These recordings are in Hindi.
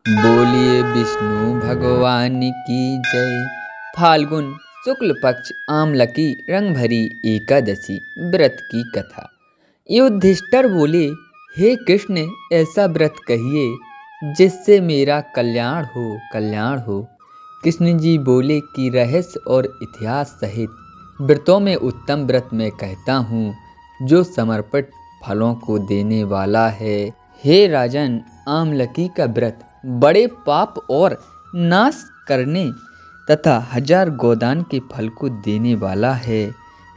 बोलिए विष्णु भगवान की जय। फाल्गुन शुक्ल पक्ष आमलकी रंग भरी एकादशी व्रत की कथा। युधिष्ठिर बोले, हे कृष्ण, ऐसा व्रत कहिए जिससे मेरा कल्याण हो। कृष्ण जी बोले कि रहस्य और इतिहास सहित व्रतों में उत्तम व्रत मैं कहता हूँ, जो समर्पित फलों को देने वाला है। हे राजन, आमलकी का व्रत बड़े पाप और नाश करने तथा 1000 गोदान के फल को देने वाला है।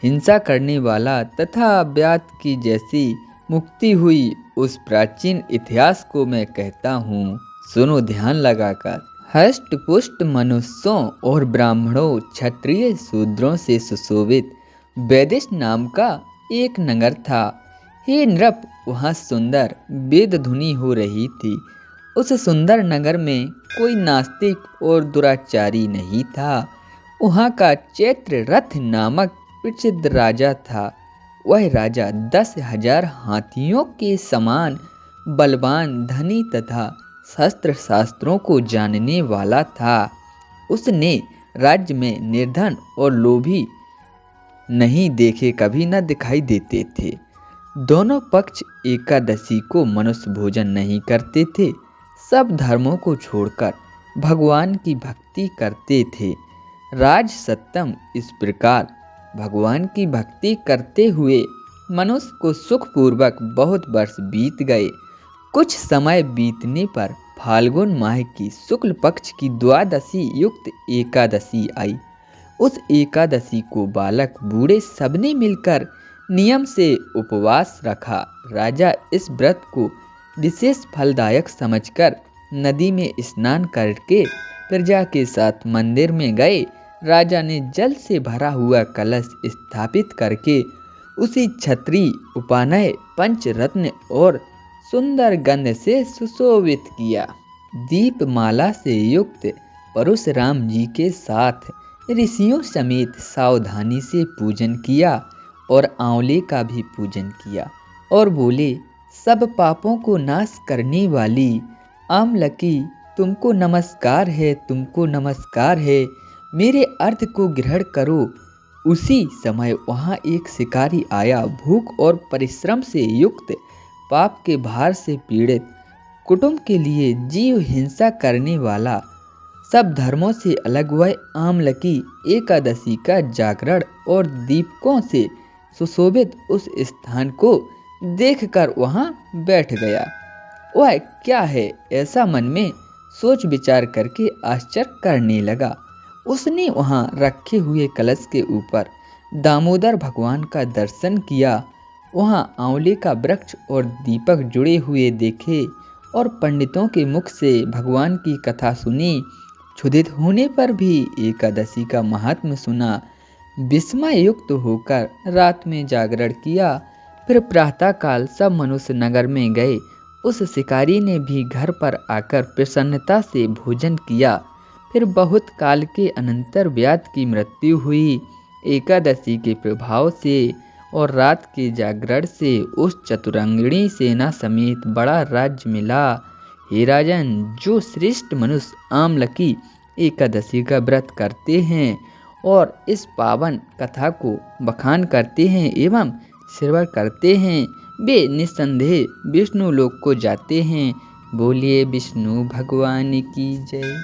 हिंसा करने वाला तथा व्याध की जैसी मुक्ति हुई उस प्राचीन इतिहास को मैं कहता हूँ। सुनो ध्यान लगाकर। हष्ट पुष्ट मनुष्यों और ब्राह्मणों, क्षत्रिय, शूद्रों से सुशोभित वैदिश नाम का एक नगर था। हे नृप, वहाँ सुंदर वेद धुनी हो रही थी। उस सुंदर नगर में कोई नास्तिक और दुराचारी नहीं था। वहाँ का चैत्र रथ नामक प्रसिद्ध राजा था। वह राजा 10,000 हाथियों के समान बलवान, धनी तथा शस्त्र शास्त्रों को जानने वाला था। उसने राज्य में निर्धन और लोभी नहीं देखे कभी न दिखाई देते थे। दोनों पक्ष एकादशी को मनुष्य भोजन नहीं करते थे। सब धर्मों को छोड़कर भगवान की भक्ति करते थे। राज सत्यम इस प्रकार भगवान की भक्ति करते हुए मनुष्य को सुखपूर्वक बहुत वर्ष बीत गए। कुछ समय बीतने पर फाल्गुन माह की शुक्ल पक्ष की द्वादशी युक्त एकादशी आई। उस एकादशी को बालक बूढ़े सबने मिलकर नियम से उपवास रखा। राजा इस व्रत को विशेष फलदायक समझकर नदी में स्नान करके प्रजा के साथ मंदिर में गए। राजा ने जल से भरा हुआ कलश स्थापित करके उसी छत्री, उपानय, पंचरत्न और सुंदर गंध से सुशोभित किया। दीपमाला से युक्त परशुराम जी के साथ ऋषियों समेत सावधानी से पूजन किया और आंवले का भी पूजन किया और बोले, सब पापों को नाश करने वाली आमलकी, तुमको नमस्कार है, तुमको नमस्कार है। मेरे अर्थ को ग्रहण करो। उसी समय वहाँ एक शिकारी आया। भूख और परिश्रम से युक्त, पाप के भार से पीड़ित, कुटुंब के लिए जीव हिंसा करने वाला, सब धर्मों से अलग वह आमलकी एकादशी का जागरण और दीपकों से सुशोभित उस स्थान को देखकर वहाँ बैठ गया। वह क्या है ऐसा मन में सोच विचार करके आश्चर्य करने लगा। उसने वहाँ रखे हुए कलश के ऊपर दामोदर भगवान का दर्शन किया। वहाँ आंवले का वृक्ष और दीपक जुड़े हुए देखे और पंडितों के मुख से भगवान की कथा सुनी। क्षुधित होने पर भी एकादशी का महात्म्य सुना। विस्मय युक्त होकर रात में जागरण किया। फिर प्रातःकाल सब मनुष्य नगर में गए। उस शिकारी ने भी घर पर आकर प्रसन्नता से भोजन किया। फिर बहुत काल के अनंतर व्याध की मृत्यु हुई। एकादशी के प्रभाव से और रात के जागरण से उस चतुरंगिणी सेना समेत बड़ा राज्य मिला। हे राजन, जो श्रेष्ठ मनुष्य आमलकी एकादशी का व्रत करते हैं और इस पावन कथा को बखान करते हैं एवं श्रवण करते हैं, वे निस्संदेह विष्णु लोक को जाते हैं। बोलिए विष्णु भगवान की जय।